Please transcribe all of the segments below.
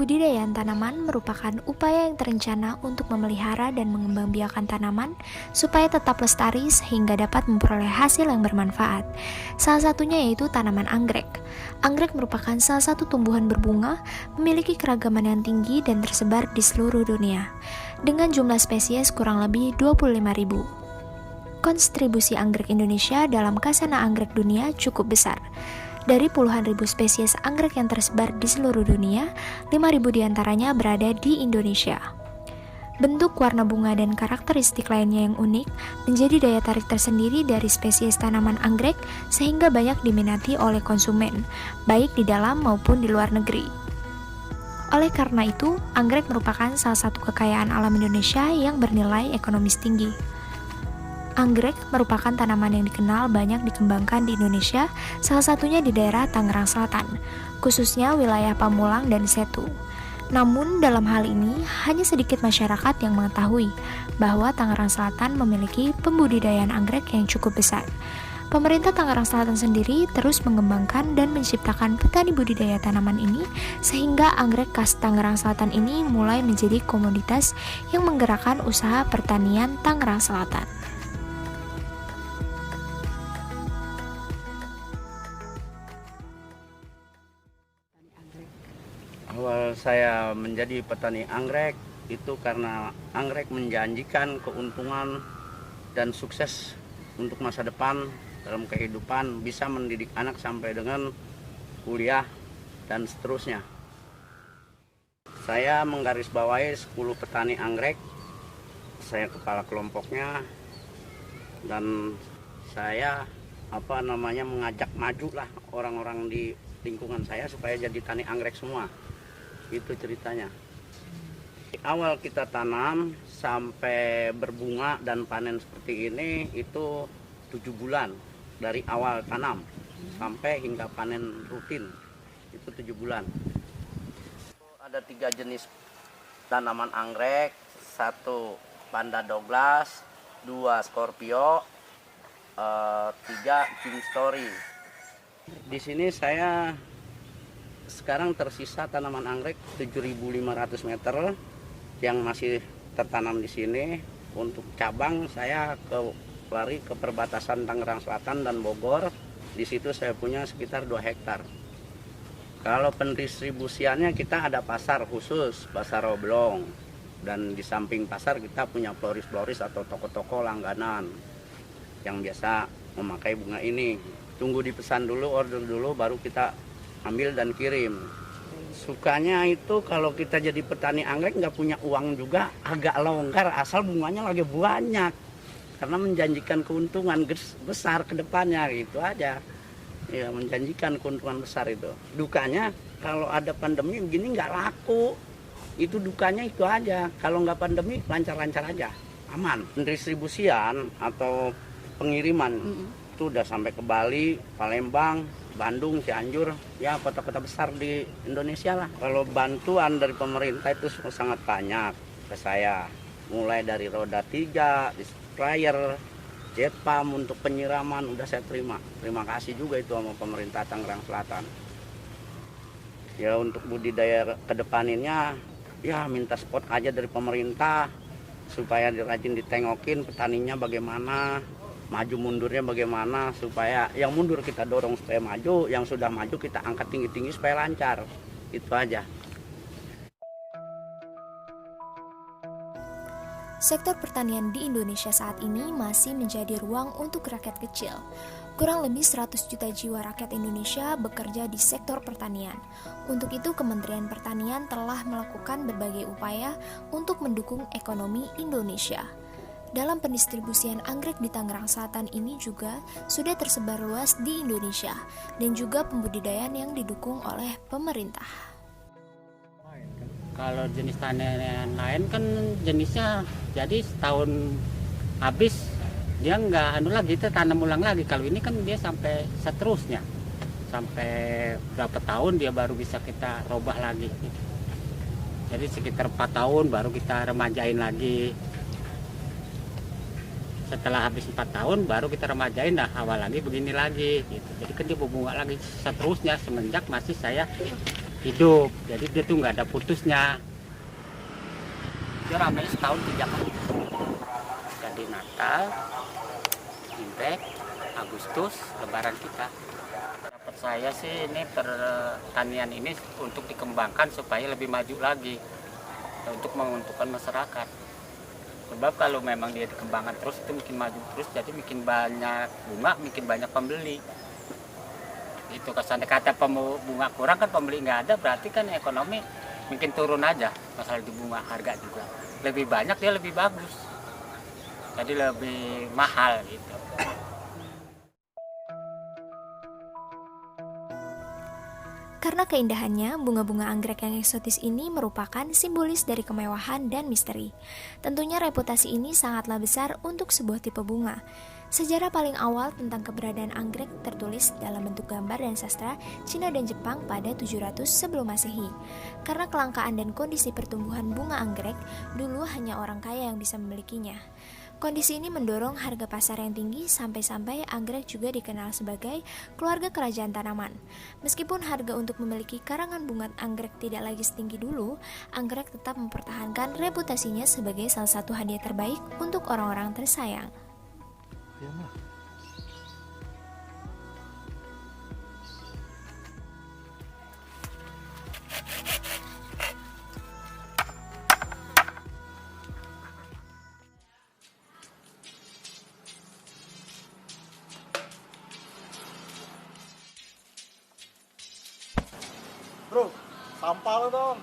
Pembudidayaan tanaman merupakan upaya yang terencana untuk memelihara dan mengembangbiakan tanaman supaya tetap lestari sehingga dapat memperoleh hasil yang bermanfaat. Salah satunya yaitu tanaman anggrek. Anggrek merupakan salah satu tumbuhan berbunga, memiliki keragaman yang tinggi dan tersebar di seluruh dunia, dengan jumlah spesies kurang lebih 25.000. Kontribusi anggrek Indonesia dalam khasanah anggrek dunia cukup besar. Dari puluhan ribu spesies anggrek yang tersebar di seluruh dunia, 5.000 diantaranya berada di Indonesia. Bentuk, warna bunga, dan karakteristik lainnya yang unik menjadi daya tarik tersendiri dari spesies tanaman anggrek sehingga banyak diminati oleh konsumen, baik di dalam maupun di luar negeri. Oleh karena itu, anggrek merupakan salah satu kekayaan alam Indonesia yang bernilai ekonomis tinggi. Anggrek merupakan tanaman yang dikenal banyak dikembangkan di Indonesia, salah satunya di daerah Tangerang Selatan, khususnya wilayah Pamulang dan Setu. Namun dalam hal ini, hanya sedikit masyarakat yang mengetahui bahwa Tangerang Selatan memiliki pembudidayaan anggrek yang cukup besar. Pemerintah Tangerang Selatan sendiri terus mengembangkan dan menciptakan petani budidaya tanaman ini, sehingga anggrek khas Tangerang Selatan ini mulai menjadi komoditas yang menggerakkan usaha pertanian Tangerang Selatan. Awal saya menjadi petani anggrek itu karena anggrek menjanjikan keuntungan dan sukses untuk masa depan dalam kehidupan, bisa mendidik anak sampai dengan kuliah dan seterusnya. Saya menggarisbawahi 10 petani anggrek, saya kepala kelompoknya, dan saya mengajak maju lah orang-orang di lingkungan saya supaya jadi tani anggrek semua. Itu ceritanya. Awal kita tanam sampai berbunga dan panen seperti ini itu 7 bulan dari awal tanam sampai hingga panen rutin itu 7 bulan. Ada 3 jenis tanaman anggrek, 1 Vanda Douglas, 2 Scorpio, 3 King Story. Di sini saya sekarang tersisa tanaman anggrek 7.500 meter yang masih tertanam di sini. Untuk cabang saya lari ke perbatasan Tangerang Selatan dan Bogor. Di situ saya punya sekitar 2 hektar. Kalau pendistribusiannya kita ada pasar khusus, pasar Oblong. Dan di samping pasar kita punya floris-floris atau toko-toko langganan yang biasa memakai bunga ini. Tunggu dipesan dulu, order dulu, baru kita ambil dan kirim. Sukanya itu kalau kita jadi petani anggrek nggak punya uang juga agak longgar asal bunganya lagi banyak, karena menjanjikan keuntungan besar ke depannya, gitu aja ya, menjanjikan keuntungan besar. Itu dukanya kalau ada pandemi begini nggak laku, itu dukanya itu aja. Kalau nggak pandemi lancar-lancar aja, aman. Pendistribusian atau pengiriman itu udah sampai ke Bali, Palembang, Bandung, Cianjur, ya kota-kota besar di Indonesia lah. Kalau bantuan dari pemerintah itu sangat banyak ke saya. Mulai dari roda 3, sprayer, jet pump untuk penyiraman udah saya terima. Terima kasih juga itu sama pemerintah Tangerang Selatan. Ya untuk budidaya kedepaninnya, ya minta spot aja dari pemerintah supaya rajin ditengokin petaninya bagaimana, maju mundurnya bagaimana, supaya yang mundur kita dorong supaya maju, yang sudah maju kita angkat tinggi-tinggi supaya lancar. Itu aja. Sektor pertanian di Indonesia saat ini masih menjadi ruang untuk rakyat kecil. Kurang lebih 100 juta jiwa rakyat Indonesia bekerja di sektor pertanian. Untuk itu, Kementerian Pertanian telah melakukan berbagai upaya untuk mendukung ekonomi Indonesia. Dalam pendistribusian anggrek di Tangerang Selatan ini juga sudah tersebar luas di Indonesia dan juga pembudidayaan yang didukung oleh pemerintah. Kalau jenis tanaman lain kan jenisnya jadi setahun habis dia nggak lagi, kita tanam ulang lagi. Kalau ini kan dia sampai seterusnya, sampai berapa tahun dia baru bisa kita robah lagi. Jadi sekitar 4 tahun baru kita remajain lagi. Setelah habis 4 tahun baru kita remajain, dah awal lagi begini lagi gitu. Jadi kan dia berbunga lagi seterusnya semenjak masih saya hidup, jadi dia tuh nggak ada putusnya. Dia ramai setahun 3 kali. Jadi Natal, Imlek, Agustus, Lebaran kita. Pendapat saya sih ini pertanian ini untuk dikembangkan supaya lebih maju lagi untuk menguntungkan masyarakat. Sebab kalau memang dia dikembangkan terus itu makin maju terus, jadi makin banyak bunga, makin banyak pembeli. Itu kesannya kata bunga kurang kan pembeli nggak ada, berarti kan ekonomi mungkin turun aja. Masalah di bunga harga juga lebih banyak dia lebih bagus, jadi lebih mahal gitu. Karena keindahannya, bunga-bunga anggrek yang eksotis ini merupakan simbolis dari kemewahan dan misteri. Tentunya reputasi ini sangatlah besar untuk sebuah tipe bunga. Sejarah paling awal tentang keberadaan anggrek tertulis dalam bentuk gambar dan sastra Cina dan Jepang pada 700 sebelum Masehi. Karena kelangkaan dan kondisi pertumbuhan bunga anggrek, dulu hanya orang kaya yang bisa memilikinya. Kondisi ini mendorong harga pasar yang tinggi sampai-sampai anggrek juga dikenal sebagai keluarga kerajaan tanaman. Meskipun harga untuk memiliki karangan bunga anggrek tidak lagi setinggi dulu, anggrek tetap mempertahankan reputasinya sebagai salah satu hadiah terbaik untuk orang-orang tersayang. Bro, sampah lo dong.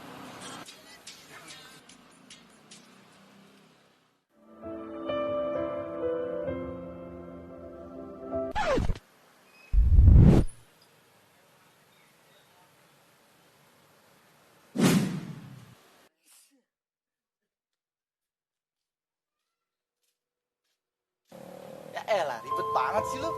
Ya elah, ribet banget sih lu.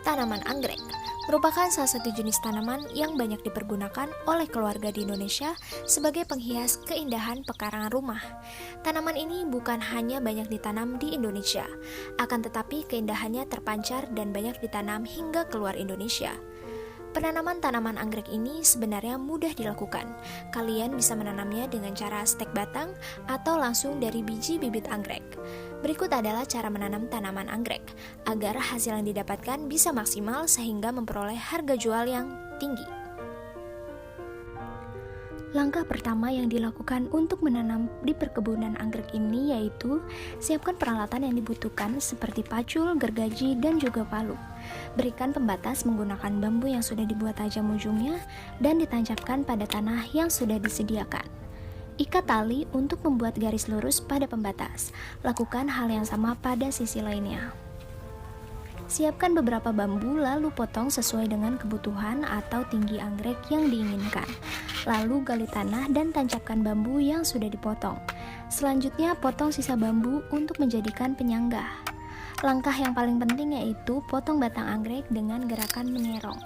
Tanaman anggrek merupakan salah satu jenis tanaman yang banyak dipergunakan oleh keluarga di Indonesia sebagai penghias keindahan pekarangan rumah. Tanaman ini bukan hanya banyak ditanam di Indonesia, akan tetapi keindahannya terpancar dan banyak ditanam hingga keluar Indonesia. Penanaman tanaman anggrek ini sebenarnya mudah dilakukan. Kalian bisa menanamnya dengan cara stek batang atau langsung dari biji bibit anggrek. Berikut adalah cara menanam tanaman anggrek agar hasil yang didapatkan bisa maksimal sehingga memperoleh harga jual yang tinggi. Langkah pertama yang dilakukan untuk menanam di perkebunan anggrek ini yaitu siapkan peralatan yang dibutuhkan seperti pacul, gergaji, dan juga palu. Berikan pembatas menggunakan bambu yang sudah dibuat tajam ujungnya dan ditancapkan pada tanah yang sudah disediakan. Ikat tali untuk membuat garis lurus pada pembatas. Lakukan hal yang sama pada sisi lainnya. Siapkan beberapa bambu lalu potong sesuai dengan kebutuhan atau tinggi anggrek yang diinginkan. Lalu gali tanah dan tancapkan bambu yang sudah dipotong. Selanjutnya potong sisa bambu untuk menjadikan penyangga. Langkah yang paling penting yaitu potong batang anggrek dengan gerakan menyerong.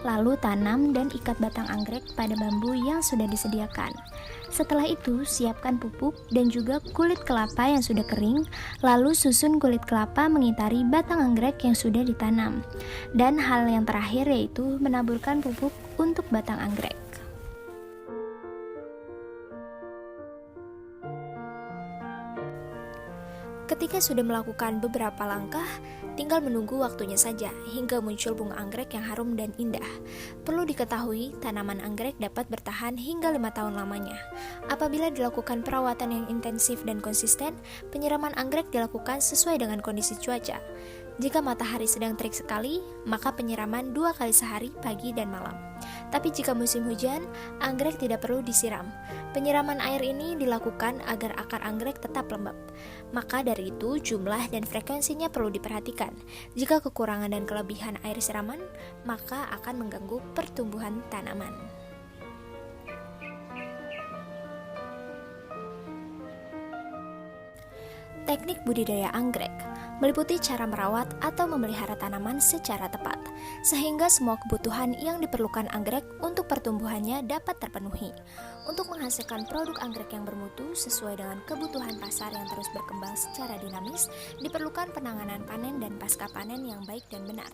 Lalu tanam dan ikat batang anggrek pada bambu yang sudah disediakan. Setelah itu, siapkan pupuk dan juga kulit kelapa yang sudah kering, lalu susun kulit kelapa mengitari batang anggrek yang sudah ditanam. Dan hal yang terakhir yaitu menaburkan pupuk untuk batang anggrek. Ketika sudah melakukan beberapa langkah, tinggal menunggu waktunya saja hingga muncul bunga anggrek yang harum dan indah. Perlu diketahui, tanaman anggrek dapat bertahan hingga 5 tahun lamanya. Apabila dilakukan perawatan yang intensif dan konsisten, penyiraman anggrek dilakukan sesuai dengan kondisi cuaca. Jika matahari sedang terik sekali, maka penyiraman 2 kali sehari, pagi dan malam. Tapi jika musim hujan, anggrek tidak perlu disiram. Penyiraman air ini dilakukan agar akar anggrek tetap lembab. Maka dari itu, jumlah dan frekuensinya perlu diperhatikan. Jika kekurangan dan kelebihan air siraman, maka akan mengganggu pertumbuhan tanaman. Teknik budidaya anggrek meliputi cara merawat atau memelihara tanaman secara tepat, sehingga semua kebutuhan yang diperlukan anggrek untuk pertumbuhannya dapat terpenuhi. Untuk menghasilkan produk anggrek yang bermutu sesuai dengan kebutuhan pasar yang terus berkembang secara dinamis, diperlukan penanganan panen dan pasca panen yang baik dan benar.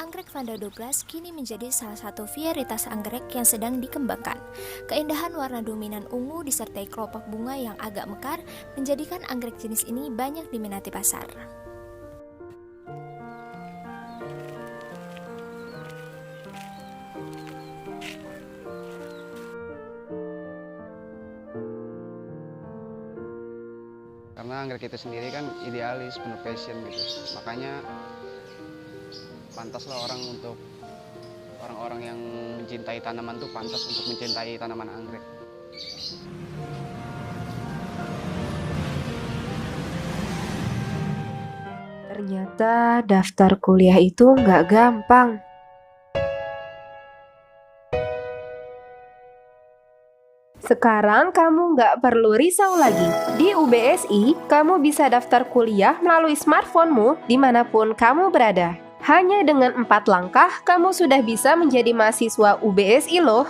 Anggrek Vanda Douglas kini menjadi salah satu varietas anggrek yang sedang dikembangkan. Keindahan warna dominan ungu disertai kelopak bunga yang agak mekar menjadikan anggrek jenis ini banyak diminati pasar. Karena anggrek itu sendiri kan idealis, penuh passion gitu. Makanya pantaslah orang-orang yang mencintai tanaman tuh pantas untuk mencintai tanaman anggrek. Ternyata daftar kuliah itu nggak gampang. Sekarang kamu nggak perlu risau lagi. Di UBSI, kamu bisa daftar kuliah melalui smartphone-mu dimanapun kamu berada. Hanya dengan 4 langkah, kamu sudah bisa menjadi mahasiswa UBSI loh.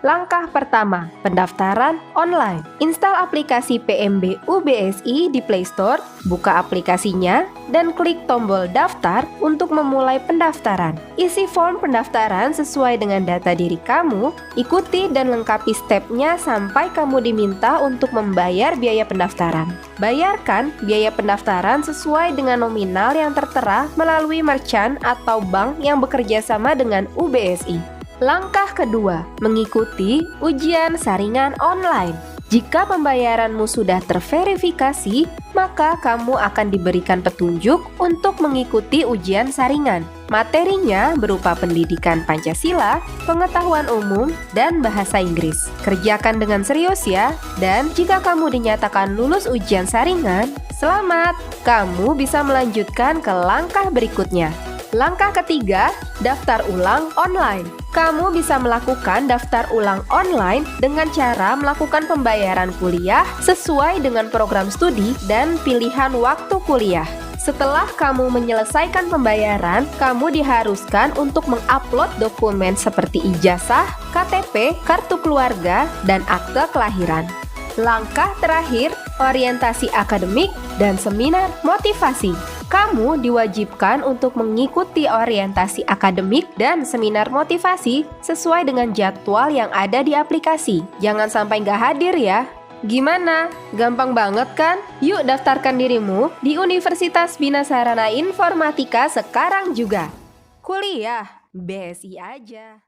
Langkah pertama, pendaftaran online. Install aplikasi PMB UBSI di Play Store, buka aplikasinya, dan klik tombol daftar untuk memulai pendaftaran. Isi form pendaftaran sesuai dengan data diri kamu, ikuti dan lengkapi stepnya sampai kamu diminta untuk membayar biaya pendaftaran. Bayarkan biaya pendaftaran sesuai dengan nominal yang tertera melalui merchant atau bank yang bekerja sama dengan UBSI. Langkah kedua, mengikuti ujian saringan online. Jika pembayaranmu sudah terverifikasi, maka kamu akan diberikan petunjuk untuk mengikuti ujian saringan. Materinya berupa pendidikan Pancasila, pengetahuan umum, dan bahasa Inggris. Kerjakan dengan serius ya, dan jika kamu dinyatakan lulus ujian saringan, selamat! Kamu bisa melanjutkan ke langkah berikutnya. Langkah ketiga, daftar ulang online. Kamu bisa melakukan daftar ulang online dengan cara melakukan pembayaran kuliah sesuai dengan program studi dan pilihan waktu kuliah. Setelah kamu menyelesaikan pembayaran, kamu diharuskan untuk mengupload dokumen seperti ijazah, KTP, kartu keluarga, dan akte kelahiran. Langkah terakhir, orientasi akademik dan seminar motivasi. Kamu diwajibkan untuk mengikuti orientasi akademik dan seminar motivasi sesuai dengan jadwal yang ada di aplikasi. Jangan sampai nggak hadir ya. Gimana? Gampang banget kan? Yuk daftarkan dirimu di Universitas Bina Sarana Informatika sekarang juga. Kuliah BSI aja.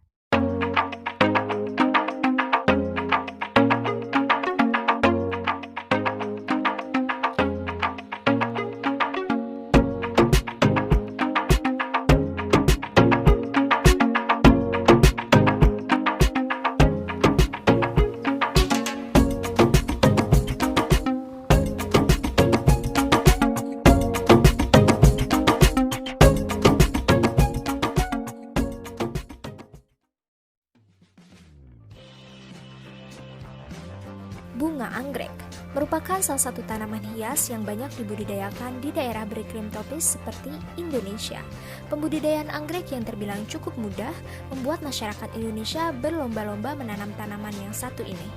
merupakan salah satu tanaman hias yang banyak dibudidayakan di daerah beriklim tropis seperti Indonesia. Pembudidayaan anggrek yang terbilang cukup mudah membuat masyarakat Indonesia berlomba-lomba menanam tanaman yang satu ini.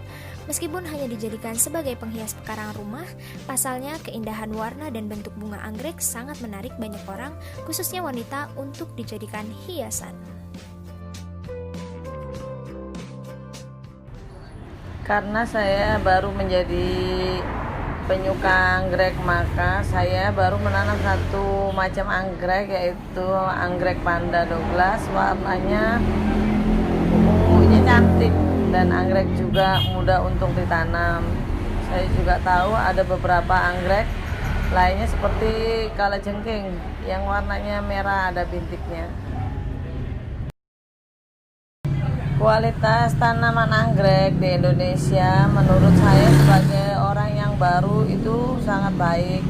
Meskipun hanya dijadikan sebagai penghias pekarangan rumah, pasalnya keindahan warna dan bentuk bunga anggrek sangat menarik banyak orang, khususnya wanita, untuk dijadikan hiasan. Karena saya baru menjadi penyuka anggrek, maka saya baru menanam satu macam anggrek, yaitu anggrek Panda Douglas. Warnanya ungunya cantik dan anggrek juga mudah untuk ditanam. Saya juga tahu ada beberapa anggrek lainnya seperti kalajengking yang warnanya merah, ada bintiknya. Kualitas tanaman anggrek di Indonesia menurut saya sebagai orang yang baru itu sangat baik,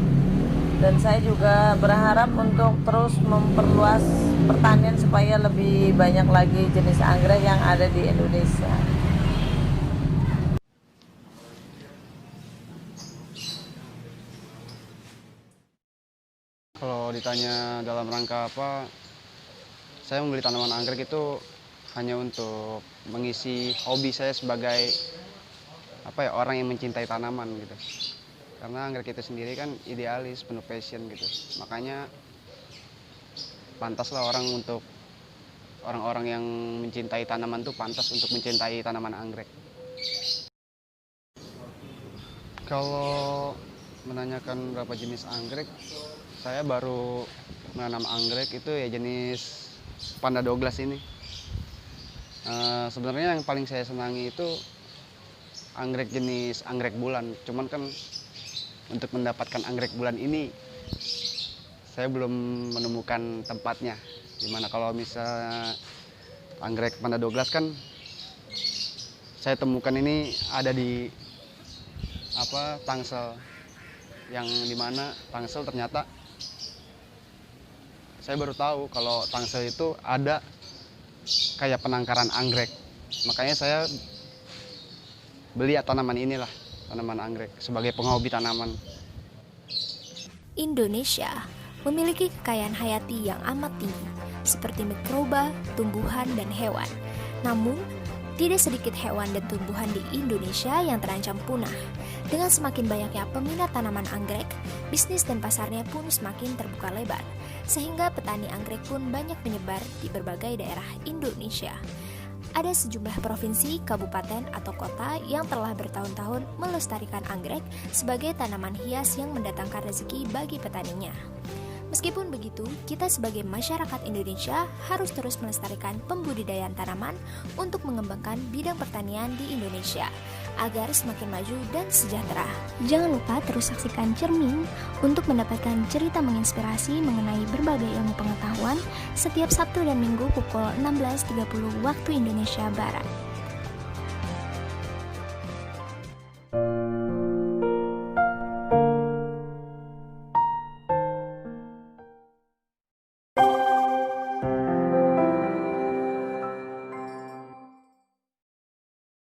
dan saya juga berharap untuk terus memperluas pertanian supaya lebih banyak lagi jenis anggrek yang ada di Indonesia. Kalau ditanya dalam rangka apa, saya membeli tanaman anggrek itu hanya untuk mengisi hobi saya sebagai orang yang mencintai tanaman gitu. Karena anggrek itu sendiri kan idealis, penuh passion gitu. Makanya pantaslah orang-orang yang mencintai tanaman tuh pantas untuk mencintai tanaman anggrek. Kalau menanyakan berapa jenis anggrek, saya baru menanam anggrek itu ya jenis Panda Douglas ini. Sebenarnya yang paling saya senangi itu anggrek jenis anggrek bulan. Cuman kan untuk mendapatkan anggrek bulan ini saya belum menemukan tempatnya. Dimana kalau misalnya anggrek Panda Douglas kan saya temukan ini ada di Tangsel, yang dimana Tangsel ternyata saya baru tahu kalau Tangsel itu ada kayak penangkaran anggrek. Makanya saya beli tanaman inilah, tanaman anggrek, sebagai penghobi tanaman. Indonesia memiliki kekayaan hayati yang amat tinggi, seperti mikroba, tumbuhan, dan hewan. Namun, tidak sedikit hewan dan tumbuhan di Indonesia yang terancam punah. Dengan semakin banyaknya peminat tanaman anggrek, bisnis dan pasarnya pun semakin terbuka lebar, sehingga petani anggrek pun banyak menyebar di berbagai daerah Indonesia. Ada sejumlah provinsi, kabupaten, atau kota yang telah bertahun-tahun melestarikan anggrek sebagai tanaman hias yang mendatangkan rezeki bagi petaninya. Meskipun begitu, kita sebagai masyarakat Indonesia harus terus melestarikan pembudidayaan tanaman untuk mengembangkan bidang pertanian di Indonesia agar semakin maju dan sejahtera. Jangan lupa terus saksikan Cermin untuk mendapatkan cerita menginspirasi mengenai berbagai ilmu pengetahuan setiap Sabtu dan Minggu pukul 16.30 waktu Indonesia Barat.